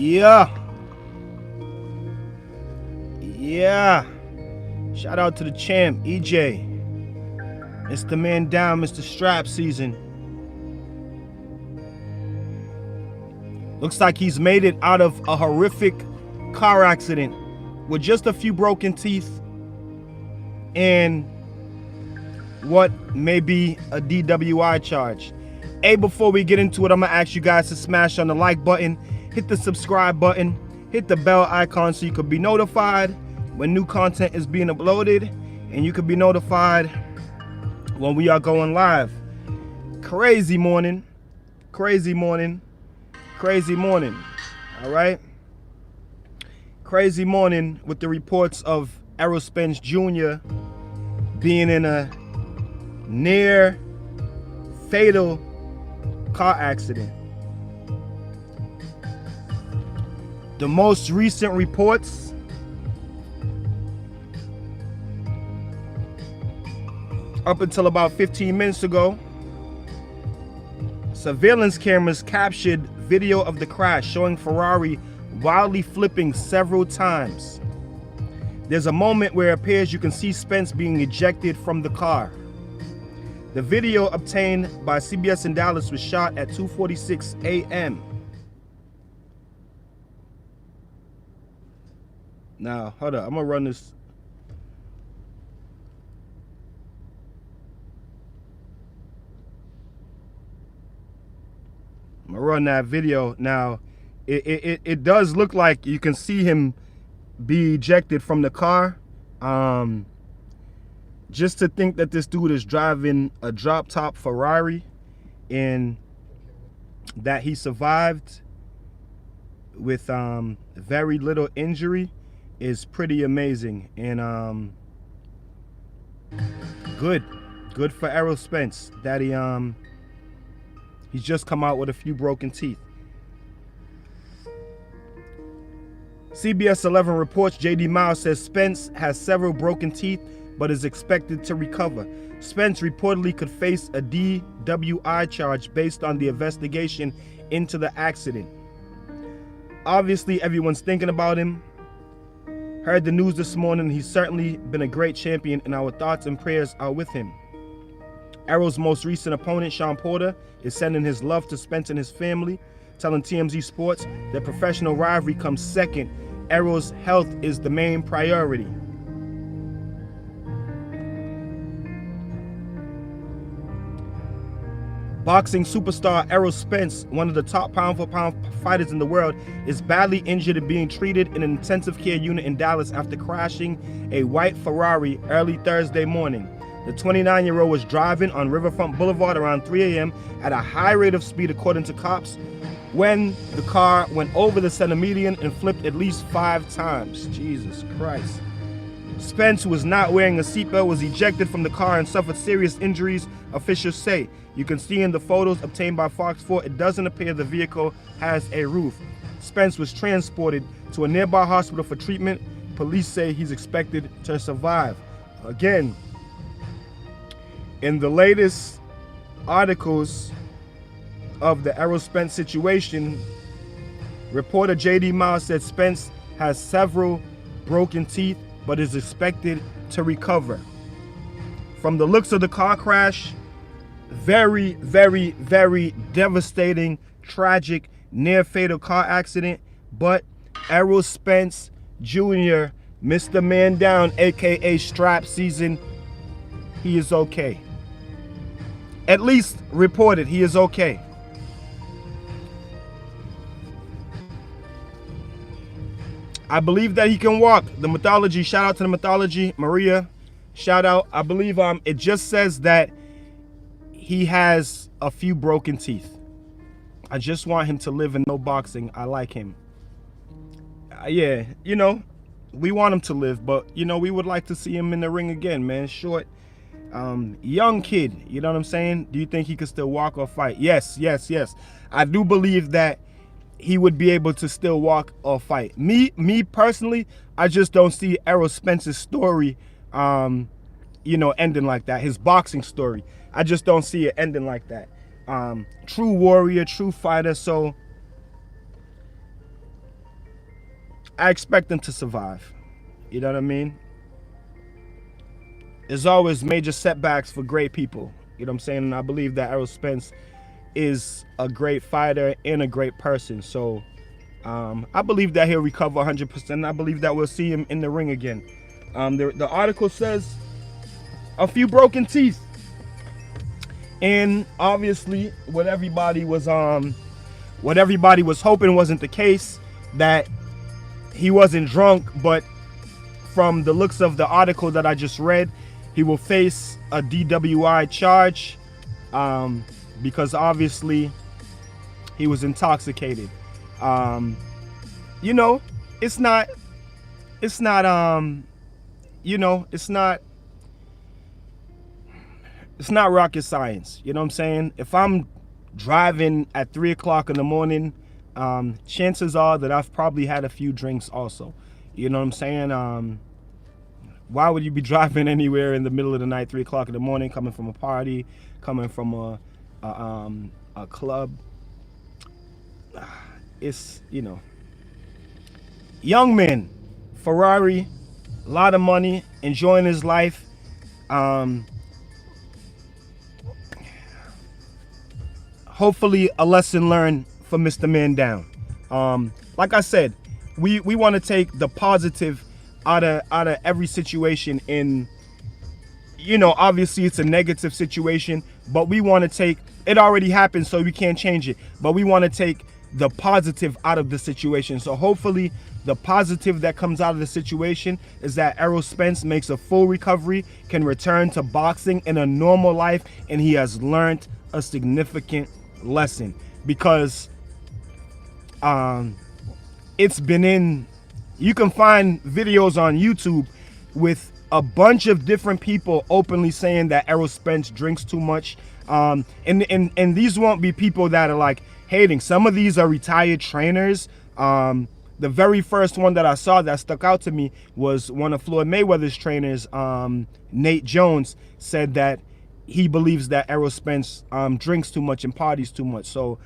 Yeah. Shout out to the champ, EJ. It's the man down, Mr. Strap season. Looks like he's made it out of a horrific car accident with just a few broken teeth and what may be a DWI charge. Hey, before we get into it, I'm gonna ask you guys to smash on the like button, hit the subscribe button, hit the bell icon so you can be notified when new content is being uploaded, and you can be notified when we are going live. Crazy morning. All right. Crazy morning with the reports of Errol Spence Jr. being in a near fatal car accident. The most recent reports up until about 15 minutes ago, surveillance cameras captured video of the crash showing Ferrari wildly flipping several times. There's a moment where it appears you can see Spence being ejected from the car. The video obtained by CBS in Dallas was shot at 2:46 a.m. Now, hold up, I'm gonna run this. I'm gonna run that video. Now, it does look like you can see him be ejected from the car. Just to think that this dude is driving a drop-top Ferrari and that he survived with very little injury is pretty amazing. And good for Errol Spence that he's just come out with a few broken teeth. CBS 11 reports JD Miles says Spence has several broken teeth but is expected to recover. Spence reportedly could face a DWI charge based on the investigation into the accident. Obviously, everyone's thinking about him. Heard the news this morning. He's certainly been a great champion, and our thoughts and prayers are with him. Errol's most recent opponent, Sean Porter, is sending his love to Spence and his family, telling TMZ Sports that professional rivalry comes second. Errol's health is the main priority. Boxing superstar Errol Spence, one of the top pound-for-pound fighters in the world, is badly injured and being treated in an intensive care unit in Dallas after crashing a white Ferrari early Thursday morning. The 29-year-old was driving on Riverfront Boulevard around 3 a.m. at a high rate of speed, according to cops, when the car went over the center median and flipped at least 5 times. Jesus Christ. Spence, who was not wearing a seatbelt, was ejected from the car and suffered serious injuries, officials say. You can see in the photos obtained by Fox 4, it doesn't appear the vehicle has a roof. Spence was transported to a nearby hospital for treatment. Police say he's expected to survive. Again, in the latest articles of the Errol Spence situation, reporter JD Miles said Spence has several broken teeth but is expected to recover. From the looks of the car crash, very, very, very devastating, tragic, near-fatal car accident, but Errol Spence Jr., Mr. Man Down, aka Strap Season, he is okay. At least reported he is okay. I believe that he can walk. The mythology, shout out to the mythology, Maria, shout out. I believe it just says that he has a few broken teeth. I just want him to live in no boxing. I like him. Yeah, you know, we want him to live, but you know, we would like to see him in the ring again, man. Short, young kid, you know what I'm saying? Do you think he could still walk or fight? Yes. I do believe that he would be able to still walk or fight. Me personally, I just don't see Errol Spence's story, you know, ending like that. His boxing story, I just don't see it ending like that. True warrior, true fighter. So I expect them to survive. You know what I mean? There's always major setbacks for great people. You know what I'm saying? And I believe that Errol Spence is a great fighter and a great person. So I believe that he'll recover 100%. I believe that we'll see him in the ring again. The article says a few broken teeth. And obviously what everybody was hoping wasn't the case, that he wasn't drunk, but from the looks of the article that I just read, he will face a DWI charge because obviously he was intoxicated. You know, it's not rocket science. You know what I'm saying? If I'm driving at 3 o'clock in the morning, chances are that I've probably had a few drinks also. You know what I'm saying? Why would you be driving anywhere in the middle of the night, 3 o'clock in the morning, coming from a party, coming from a club? It's, you know, young man, Ferrari, a lot of money, enjoying his life. Hopefully a lesson learned for Mr. Man Down. Like I said, we want to take the positive out of every situation. In, you know, obviously it's a negative situation, but we want to take, it already happened, so we can't change it, but we want to take the positive out of the situation. So hopefully the positive that comes out of the situation is that Errol Spence makes a full recovery, can return to boxing in a normal life, and he has learned a significant lesson. Because it's been in, you can find videos on YouTube with a bunch of different people openly saying that Errol Spence drinks too much. And these won't be people that are like hating. Some of these are retired trainers. The very first one that I saw that stuck out to me was one of Floyd Mayweather's trainers, Nate Jones, said that he believes that Errol Spence drinks too much and parties too much. So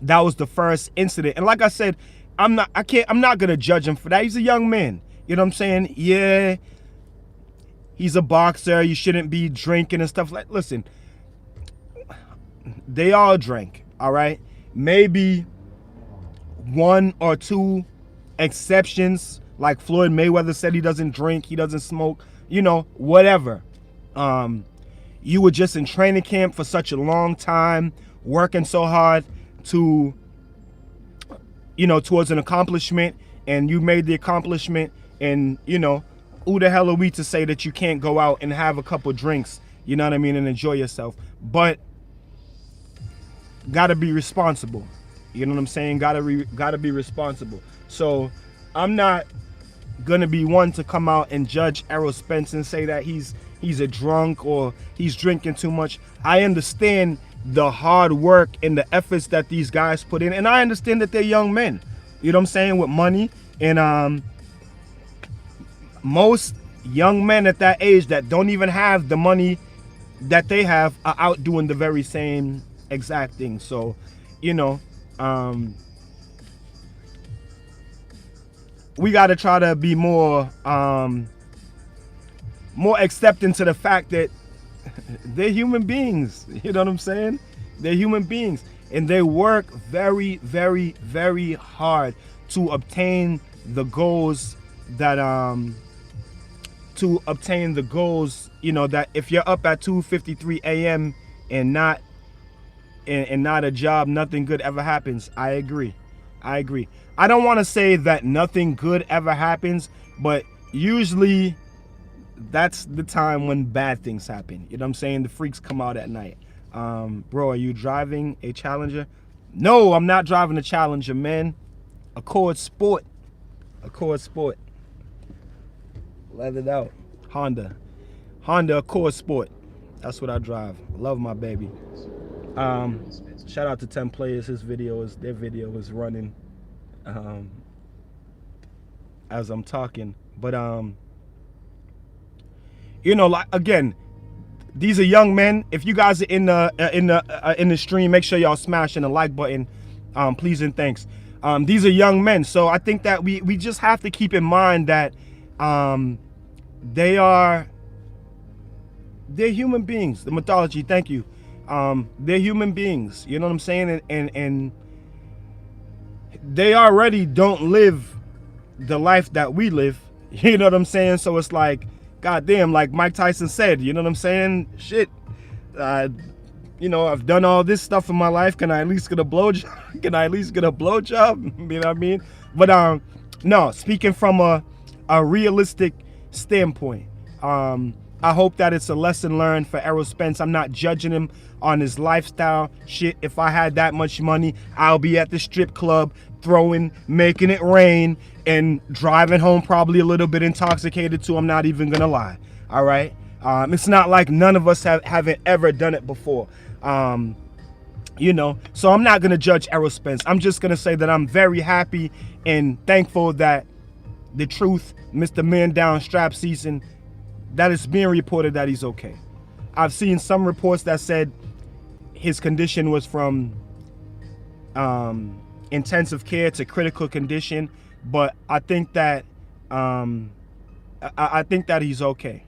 that was the first incident. And like I said, I'm not gonna judge him for that. He's a young man. You know what I'm saying? Yeah, he's a boxer. You shouldn't be drinking and stuff like. Listen, they all drink, all right? Maybe one or two exceptions, like Floyd Mayweather said he doesn't drink, he doesn't smoke, you know, whatever. You were just in training camp for such a long time, working so hard to, you know, towards an accomplishment, and you made the accomplishment, and, you know, who the hell are we to say that you can't go out and have a couple drinks, you know what I mean, and enjoy yourself? But gotta be responsible. You know what I'm saying? Gotta be responsible. So I'm not gonna be one to come out and judge Errol Spence and say that he's a drunk or he's drinking too much. I understand the hard work and the efforts that these guys put in, and I understand that they're young men, you know what I'm saying, with money. And most young men at that age that don't even have the money that they have are out doing the very same exact thing. So, you know, we got to try to be more accepting to the fact that they're human beings. You know what I'm saying? They're human beings, and they work very, very, very hard to obtain the goals that you know, that if you're up at 2:53 a.m. and not a job, nothing good ever happens. I agree. I don't want to say that nothing good ever happens, but usually that's the time when bad things happen. You know what I'm saying? The freaks come out at night. Bro, are you driving a Challenger? No, I'm not driving a Challenger, man. Accord Sport. Leathered out. Honda Accord Sport. That's what I drive. Love my baby. Shout out to 10 Players. Their video is running as I'm talking. But you know, like, again, these are young men. If you guys are in the stream, make sure y'all smashing the like button, please and thanks. These are young men, so I think that we just have to keep in mind that they're human beings. The mythology, thank you. They're human beings, you know what I'm saying? And they already don't live the life that we live, you know what I'm saying? So it's like, goddamn, like Mike Tyson said, you know what I'm saying? Shit, you know, I've done all this stuff in my life. Can I at least get a blowjob? Can I at least get a blowjob? You know what I mean? But no, speaking from a realistic standpoint, I hope that it's a lesson learned for Errol Spence. I'm not judging him on his lifestyle. Shit, if I had that much money, I'll be at the strip club throwing, making it rain, and driving home probably a little bit intoxicated too. I'm not even gonna lie. All right. It's not like none of us haven't ever done it before. You know, so I'm not gonna judge Errol Spence. I'm just gonna say that I'm very happy and thankful that the truth, Mr. Man Down Strap Season, that it's being reported that he's okay. I've seen some reports that said his condition was from intensive care to critical condition, but I think that I think that he's okay.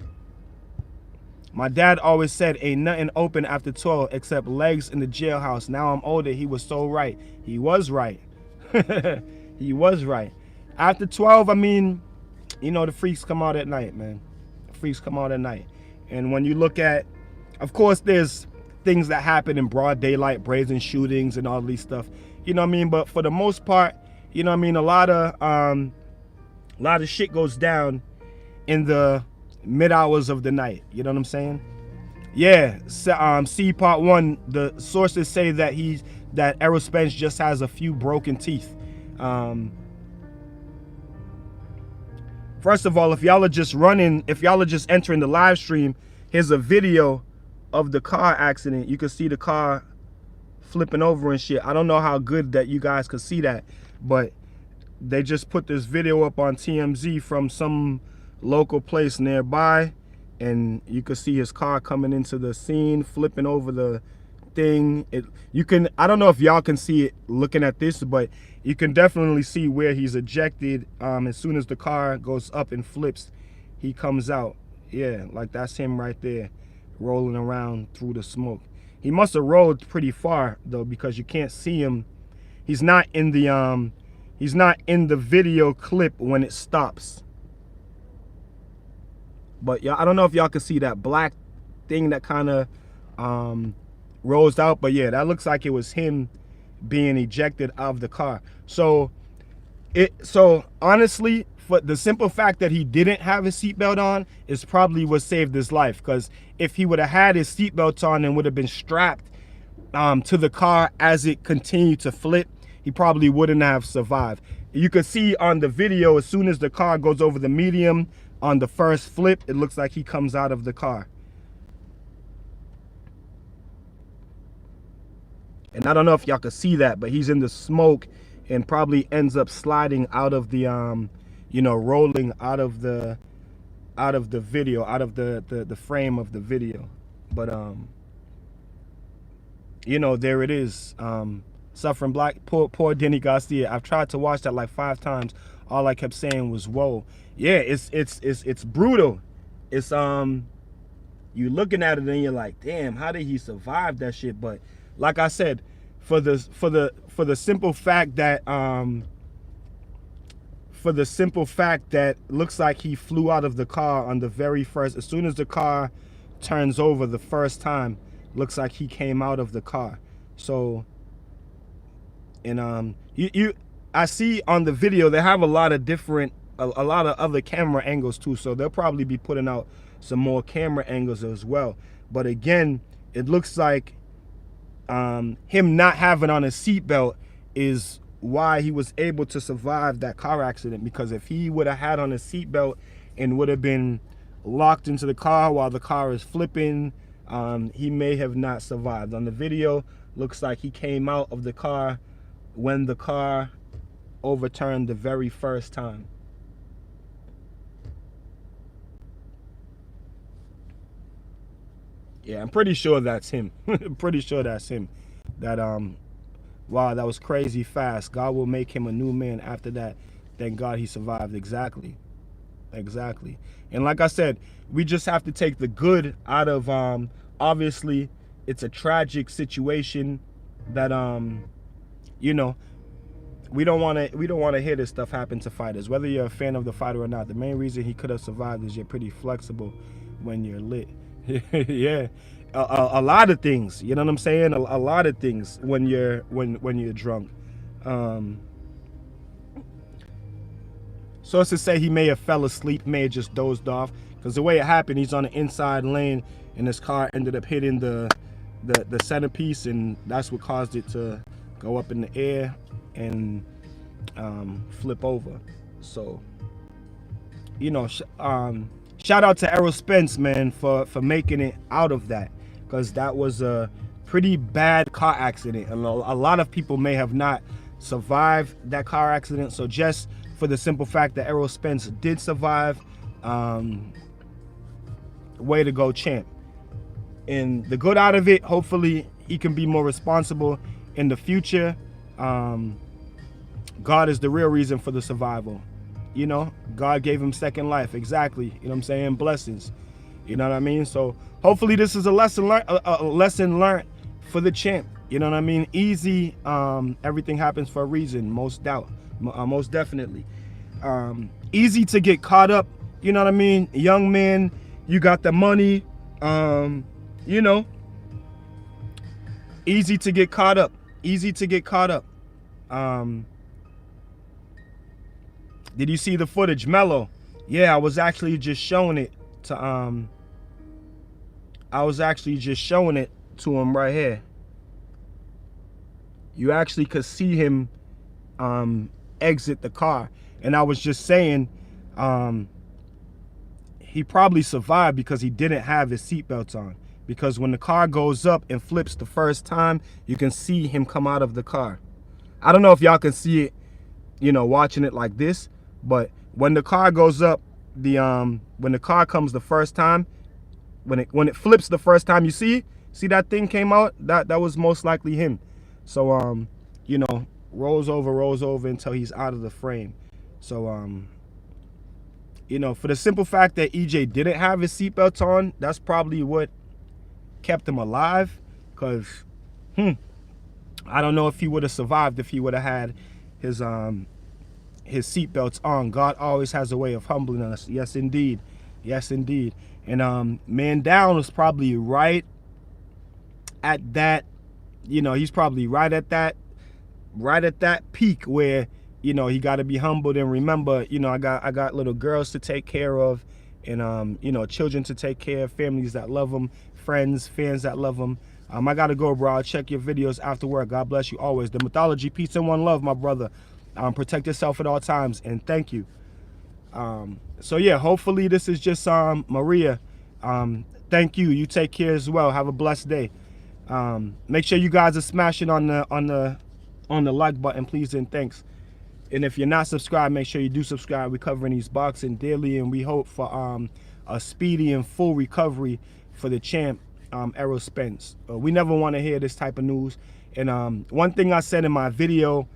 My dad always said, ain't nothing open after 12 except legs in the jailhouse. Now I'm older. He was so right. He was right. He was right. After 12, I mean, you know, the freaks come out at night, man. The freaks come out at night. And when you look at, of course, there's things that happen in broad daylight, brazen shootings and all these stuff. You know what I mean? But for the most part, you know what I mean, a lot of shit goes down in the mid hours of the night. You know what I'm saying? Yeah. C part 1, the sources say that Errol Spence just has a few broken teeth. First of all, if y'all are just entering the live stream, here's a video of the car accident. You can see the car flipping over and shit. I don't know how good that you guys could see that, but they just put this video up on TMZ from some local place nearby, and you could see his car coming into the scene, flipping over the thing. I don't know if y'all can see it looking at this, but you can definitely see where he's ejected. As soon as the car goes up and flips, he comes out. Yeah, like that's him right there, rolling around through the smoke. He must have rolled pretty far though, because you can't see him. He's not in the video clip when it stops. But yeah, I don't know if y'all can see that black thing that kind of rolls out. But yeah, that looks like it was him being ejected out of the car. So honestly, for the simple fact that he didn't have his seatbelt on is probably what saved his life. Because if he would have had his seatbelt on and would have been strapped to the car as it continued to flip, he probably wouldn't have survived. You could see on the video, as soon as the car goes over the medium, on the first flip, it looks like he comes out of the car. And I don't know if y'all could see that, but he's in the smoke and probably ends up sliding out of the, you know, rolling out of the video, out of the frame of the video. But, you know, there it is. Suffering Black, poor Denny Garcia. I've tried to watch that like 5 times. All I kept saying was, whoa. Yeah, it's brutal. It's you looking at it and you're like, damn, how did he survive that shit? But like I said, for the simple fact that looks like he flew out of the car on the very first, as soon as the car turns over the first time, looks like he came out of the car. So, and I see on the video they have a lot of other camera angles too, so they'll probably be putting out some more camera angles as well. But again, it looks like him not having on a seatbelt is why he was able to survive that car accident, because if he would have had on a seatbelt and would have been locked into the car while the car is flipping, he may have not survived. On the video, looks like he came out of the car when the car overturned the very first time. Yeah, I'm pretty sure that's him. I'm pretty sure that's him that Wow, that was crazy fast. God will make him a new man after that. Thank God he survived. Exactly. Exactly. And like I said, we just have to take the good out of obviously it's a tragic situation that you know, we don't want to hear this stuff happen to fighters, whether you're a fan of the fighter or not. The main reason he could have survived is you're pretty flexible when you're lit. Yeah, a lot of things, you know what I'm saying, a lot of things when you're drunk. So it's to say he may have fell asleep, may have just dozed off, because the way it happened, he's on the inside lane and his car ended up hitting the centerpiece, and that's what caused it to go up in the air and flip over. So, you know, shout out to Errol Spence, man, for making it out of that, because that was a pretty bad car accident, and a lot of people may have not survived that car accident. So just for the simple fact that Errol Spence did survive, way to go, champ. And the good out of it, hopefully he can be more responsible in the future. God is the real reason for the survival. You know, God gave him second life. Exactly. You know what I'm saying? Blessings. You know what I mean? So hopefully this is a lesson learned for the champ. You know what I mean? Easy. Everything happens for a reason. Most definitely. Easy to get caught up. You know what I mean? Young man, you got the money. You know, easy to get caught up. Easy to get caught up. Did you see the footage, Mello? Yeah, I was actually just showing it to him right here. You actually could see him exit the car, and I was just saying he probably survived because he didn't have his seatbelt on. Because when the car goes up and flips the first time, you can see him come out of the car. I don't know if y'all can see it, you know, watching it like this, but when the car goes up, when the car comes the first time, when it flips the first time, you see that thing came out, that was most likely him. So you know, rolls over until he's out of the frame. So you know, for the simple fact that EJ didn't have his seatbelt on, that's probably what kept him alive. Because I don't know if he would have survived if he would have had his seatbelts on. God always has a way of humbling us. Yes, indeed. Yes, indeed. And man down was probably right at that, you know, he's probably right at that peak where, you know, he got to be humbled and remember, you know, I got little girls to take care of, and you know, children to take care of, families that love them, friends, fans that love them. I gotta go, bro. I'll check your videos after work. God bless you always. The mythology, peace and one love, my brother. Protect yourself at all times, and thank you. So yeah, hopefully this is just Maria. Thank you. You take care as well. Have a blessed day. Make sure you guys are smashing on the like button, please, and thanks. And if you're not subscribed, make sure you do subscribe. We're covering these boxing daily, and we hope for a speedy and full recovery for the champ, Errol Spence. We never want to hear this type of news. And one thing I said in my video,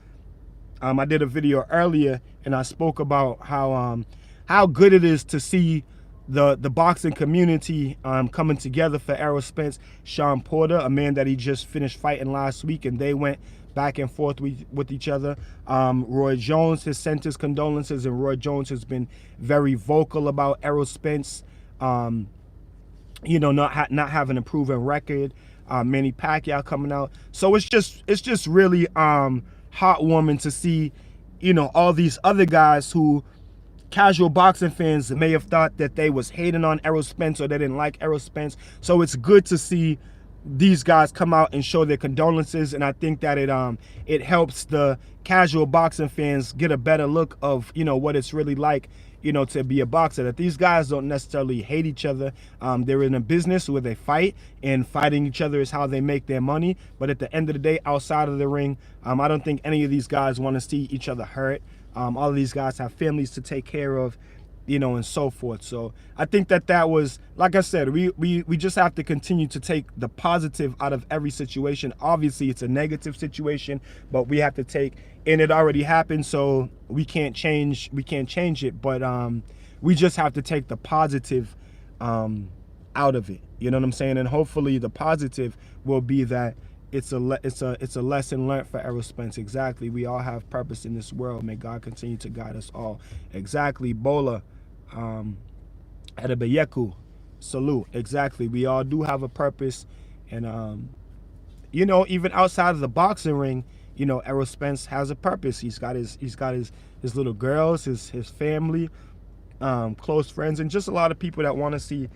I did a video earlier, and I spoke about how good it is to see the boxing community coming together for Errol Spence. Sean Porter, a man that he just finished fighting last week, and they went back and forth with each other. Roy Jones has sent his condolences, and Roy Jones has been very vocal about Errol Spence, you know, not having a proven record. Manny Pacquiao coming out. So it's just really heartwarming to see, you know, all these other guys who casual boxing fans may have thought that they was hating on Errol Spence or they didn't like Errol Spence. So it's good to see these guys come out and show their condolences, and I think that it helps the casual boxing fans get a better look of, you know, what it's really like, you know, to be a boxer. That these guys don't necessarily hate each other. They're in a business where they fight, and fighting each other is how they make their money. But at the end of the day, outside of the ring, I don't think any of these guys want to see each other hurt. All of these guys have families to take care of, you know, and so forth. So I think that was, like I said, we just have to continue to take the positive out of every situation. Obviously, it's a negative situation, but we have to take, and it already happened, so we can't change it. But we just have to take the positive out of it. You know what I'm saying? And hopefully, the positive will be that it's a lesson learned for Errol Spence. Exactly. We all have purpose in this world. May God continue to guide us all. Exactly. Bola. Adebayeku. Salute. Exactly. We all do have a purpose. And you know, even outside of the boxing ring, you know, Errol Spence has a purpose. He's got his little girls, his family, close friends, and just a lot of people that want to see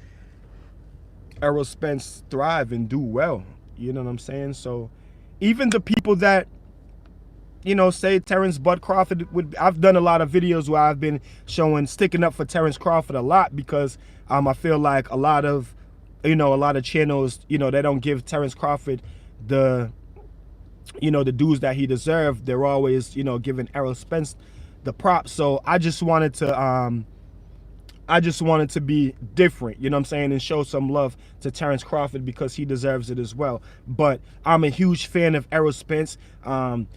Errol Spence thrive and do well. You know what I'm saying? So even the people that, you know, say Terrence Bud Crawford would, I've done a lot of videos where I've been showing sticking up for Terrence Crawford a lot, because I feel like a lot of channels, you know, they don't give Terrence Crawford the, you know, the dues that he deserved. They're always, you know, giving Errol Spence the props. So I just wanted to be different, you know what I'm saying, and show some love to Terrence Crawford, because he deserves it as well. But I'm a huge fan of Errol Spence.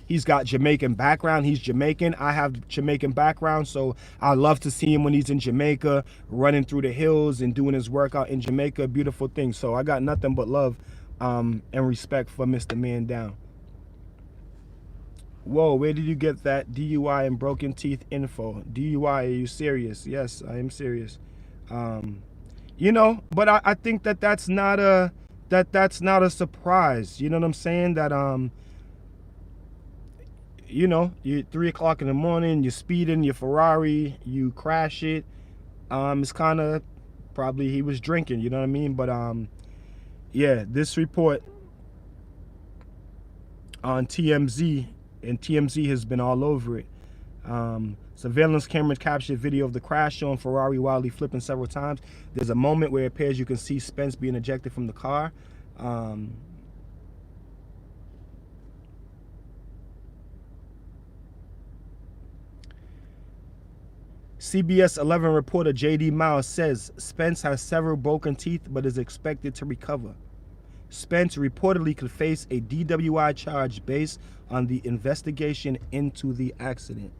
He's got Jamaican background. He's Jamaican. I have Jamaican background, so I love to see him when he's in Jamaica, running through the hills and doing his workout in Jamaica. Beautiful thing. So I got nothing but love and respect for Mr. Man Down. Whoa, where did you get that DUI and broken teeth info? DUI, are you serious? Yes, I am serious. You know, but I think that's not a surprise. You know what I'm saying? That you know, you're 3 o'clock in the morning, you're speeding your Ferrari, you crash it. It's kind of probably he was drinking. You know what I mean? But yeah, this report on TMZ. And TMZ has been all over it. Surveillance camera captured video of the crash, showing Ferrari wildly flipping several times. There's a moment where it appears you can see Spence being ejected from the car. CBS 11 reporter J.D. Miles says Spence has several broken teeth but is expected to recover. Spence reportedly could face a DWI charge based on the investigation into the accident.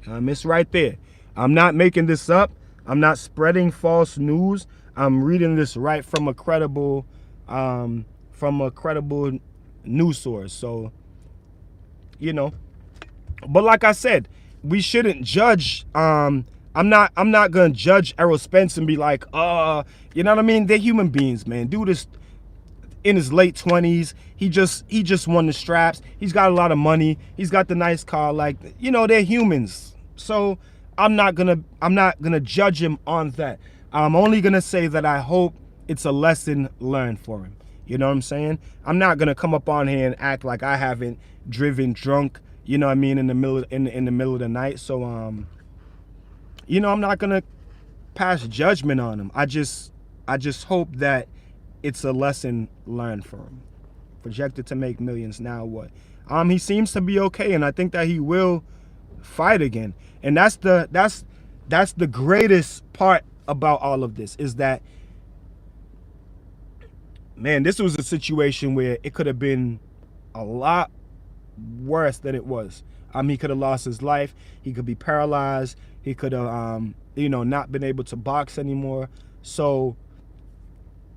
It's right there. I'm not making this up. I'm not spreading false news. I'm reading this right from a credible news source. So, you know, but like I said, we shouldn't judge. I'm not gonna judge Errol Spence and be like, you know what I mean? They're human beings, man. Dude is in his late 20s. He just won the straps. He's got a lot of money. He's got the nice car. Like, you know, they're humans. So I'm not gonna judge him on that. I'm only gonna say that I hope it's a lesson learned for him. You know what I'm saying? I'm not gonna come up on here and act like I haven't driven drunk, you know what I mean, in the middle of the night. So you know, I'm not gonna pass judgment on him. I just hope that it's a lesson learned for him. Projected to make millions. Now what? He seems to be okay, and I think that he will fight again. And that's the greatest part about all of this, is that, man, this was a situation where it could have been a lot worse than it was. He could have lost his life. He could be paralyzed. He could have, you know, not been able to box anymore. So,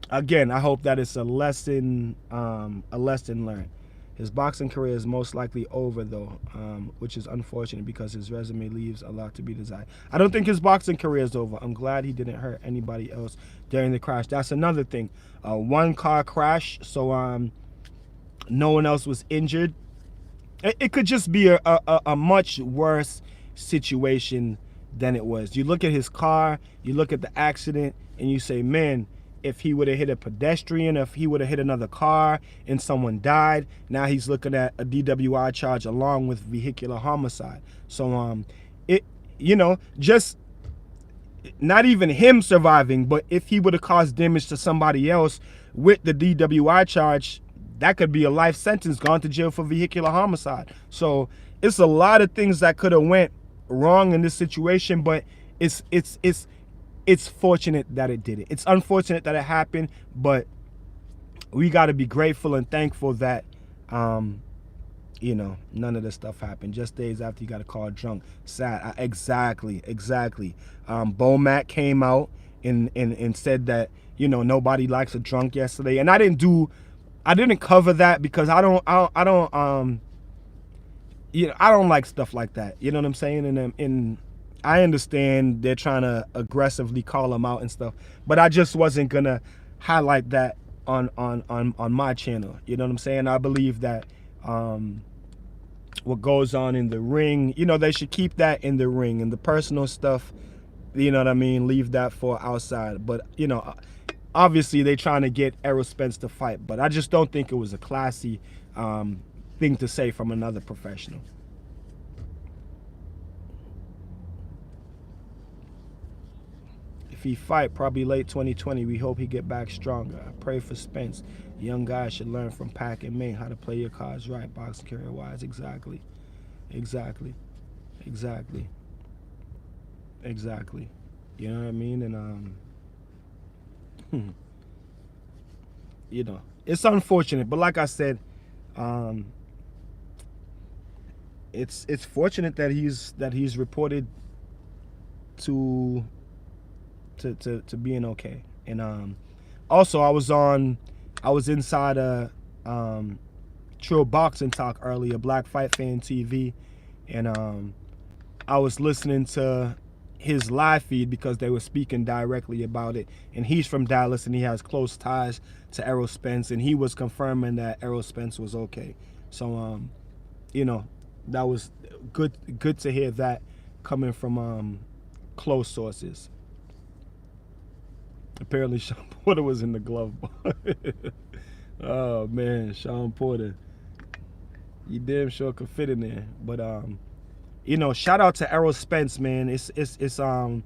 again, I hope that it's a lesson learned. His boxing career is most likely over, though, which is unfortunate because his resume leaves a lot to be desired. I don't think his boxing career is over. I'm glad he didn't hurt anybody else during the crash. That's another thing. One car crash, so no one else was injured. It could just be a much worse situation than it was. You look at his car, you look at the accident, and you say, man, if he would have hit a pedestrian, if he would have hit another car and someone died, now he's looking at a DWI charge along with vehicular homicide. So it, you know, just not even him surviving, but if he would have caused damage to somebody else with the DWI charge, that could be a life sentence, gone to jail for vehicular homicide. So it's a lot of things that could have went wrong in this situation, but it's it's fortunate that it did it. It's unfortunate that it happened, but we got to be grateful and thankful that, you know, none of this stuff happened. Just days after you got a call drunk. Sad. Exactly. Bomac came out and said that, you know, nobody likes a drunk yesterday. And I didn't cover that because I don't you know, I don't like stuff like that. You know what I'm saying? And I understand they're trying to aggressively call them out and stuff, but I just wasn't gonna highlight that on my channel. You know what I'm saying? I believe that what goes on in the ring, you know, they should keep that in the ring, and the personal stuff, you know what I mean, leave that for outside. But, you know, obviously they trying to get Errol Spence to fight, but I just don't think it was a classy thing to say from another professional. If he fight, probably late 2020, we hope he get back stronger. I pray for Spence. Young guys should learn from Pac and Maine how to play your cards right, boxing career wise. Exactly. You know what I mean? And you know, it's unfortunate, but like I said, it's fortunate that he's reported to being okay. And also I was inside a True Boxing Talk earlier, Black Fight Fan TV, and I was listening to his live feed because they were speaking directly about it. And he's from Dallas and he has close ties to Errol Spence, and he was confirming that Errol Spence was okay. So you know, that was good to hear that coming from close sources. Apparently Sean Porter was in the glove box. Oh man, Sean Porter, you damn sure could fit in there. But you know, shout out to Errol Spence, man. It's 1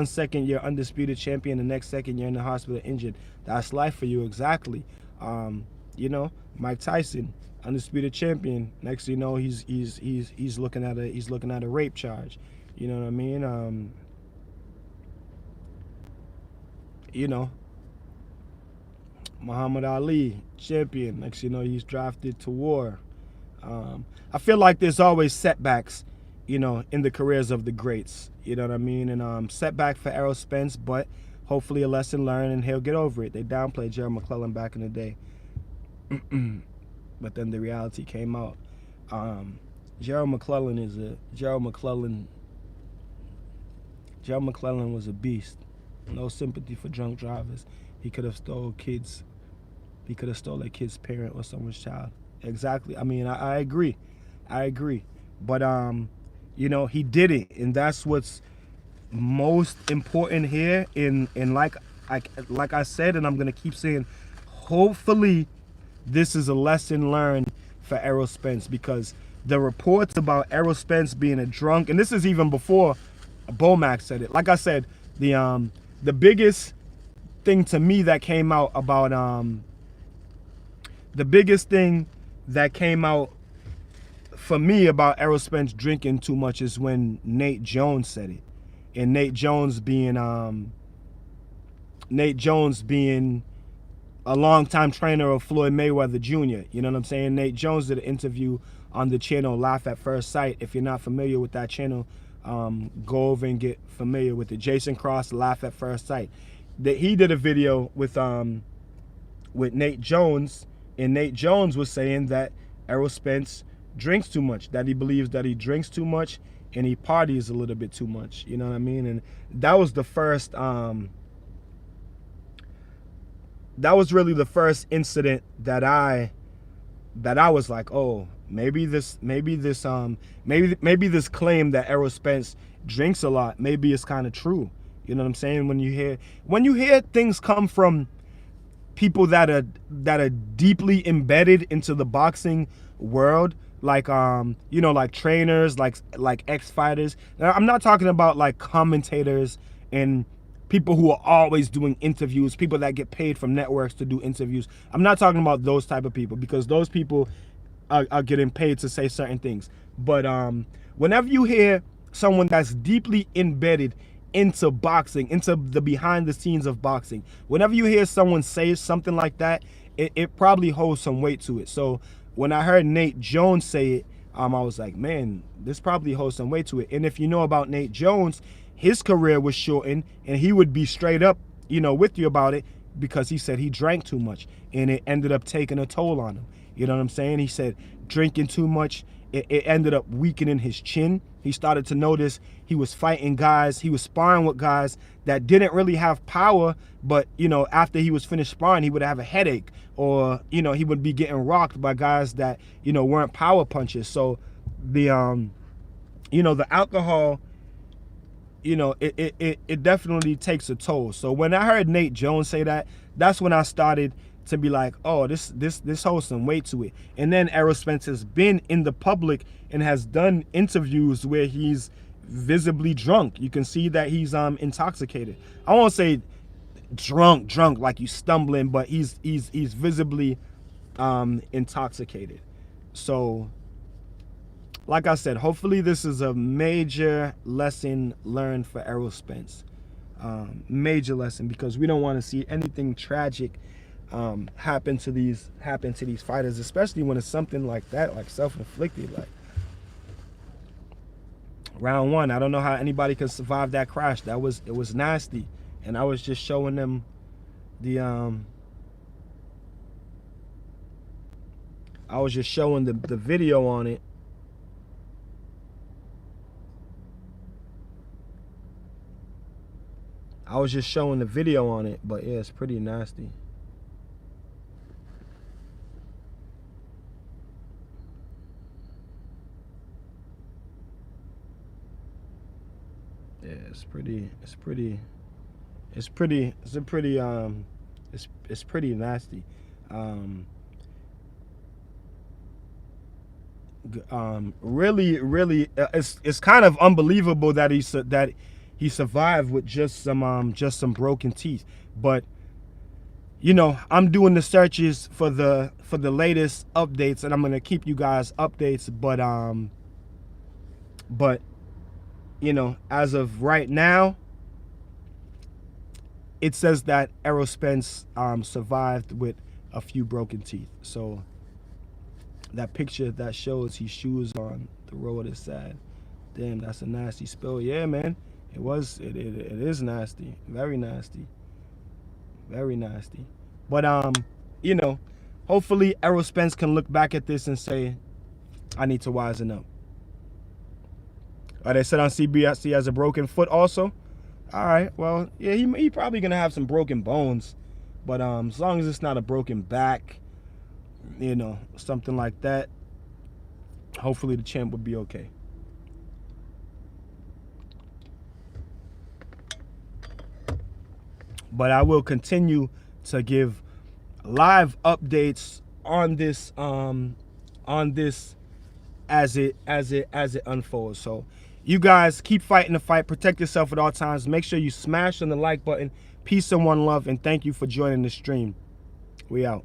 second you're undisputed champion, the next second you're in the hospital injured. That's life for you. Exactly. You know, Mike Tyson, undisputed champion. Next thing you know, he's looking at a rape charge. You know what I mean? You know, Muhammad Ali, champion. Next you know, he's drafted to war. I feel like there's always setbacks, you know, in the careers of the greats. You know what I mean? And setback for Errol Spence, but hopefully a lesson learned and he'll get over it. They downplayed Gerald McClellan back in the day. But then the reality came out. Gerald McClellan was a beast. No sympathy for drunk drivers. He could have stole kids. He could have stole their kid's parent or someone's child. Exactly. I mean, I agree. But you know, he did it, and that's what's most important here. In like I said, and I'm gonna keep saying, hopefully, this is a lesson learned for Errol Spence, because the reports about Errol Spence being a drunk, and this is even before Bomac said it. Like I said, the biggest thing to me that came out about for me about Errol Spence drinking too much is when Nate Jones said it. And Nate Jones being a longtime trainer of Floyd Mayweather Jr. You know what I'm saying? Nate Jones did an interview on the channel Laugh at First Sight. If you're not familiar with that channel, go over and get familiar with it. Jason Cross, Laugh at First Sight. He did a video with Nate Jones, and Nate Jones was saying that Errol Spence drinks too much, that he believes that he drinks too much and he parties a little bit too much. You know what I mean? And that was the first that was really the first incident that I was like, oh, maybe this claim that Errol Spence drinks a lot, maybe it's kind of true. You know what I'm saying? When you hear things come from people that are deeply embedded into the boxing world, like you know, like trainers, like ex-fighters. Now, I'm not talking about like commentators and people who are always doing interviews, people that get paid from networks to do interviews. I'm not talking about those type of people, because those people are getting paid to say certain things. But whenever you hear someone that's deeply embedded into boxing, into the behind the scenes of boxing. Whenever you hear someone say something like that, it probably holds some weight to it. So when I heard Nate Jones say it, I was like, man, this probably holds some weight to it. And if you know about Nate Jones, his career was shortened, and he would be straight up, with you about it, because he said he drank too much, and it ended up taking a toll on him. You know what I'm saying? He said drinking too much, it ended up weakening his chin. He started to notice he was fighting guys, he was sparring with guys that didn't really have power, but, after he was finished sparring, he would have a headache, or, he would be getting rocked by guys that, weren't power punches. So the, the alcohol, it definitely takes a toll. So when I heard Nate Jones say that, that's when I started to be like, oh, this holds some weight to it. And then Errol Spence has been in the public and has done interviews where he's visibly drunk. You can see that he's intoxicated. I won't say drunk like you stumbling, but he's visibly intoxicated. So like I said, hopefully this is a major lesson learned for Errol Spence. Major lesson, because we don't want to see anything tragic happen to these fighters, especially when it's something like that, like self-inflicted. Like round one, I don't know how anybody could survive that crash. It was nasty, and I was just showing them the the video on it. But yeah, it's pretty nasty. Yeah, it's pretty nasty. Really, it's kind of unbelievable that he survived with just some broken teeth. But I'm doing the searches for the latest updates, and I'm gonna keep you guys updates. But as of right now, it says that Errol Spence survived with a few broken teeth. So that picture that shows his shoes on the road is sad. Damn, that's a nasty spill. Yeah, man. It is nasty. Very nasty. Very nasty. But hopefully Errol Spence can look back at this and say, I need to wisen up. They said on CBS he has a broken foot also. All right, well, yeah, he probably gonna have some broken bones, but as long as it's not a broken back, something like that, hopefully the champ would be okay. But I will continue to give live updates on this as it unfolds. So you guys keep fighting the fight, protect yourself at all times. Make sure you smash on the like button. Peace and one love, and thank you for joining the stream. We out.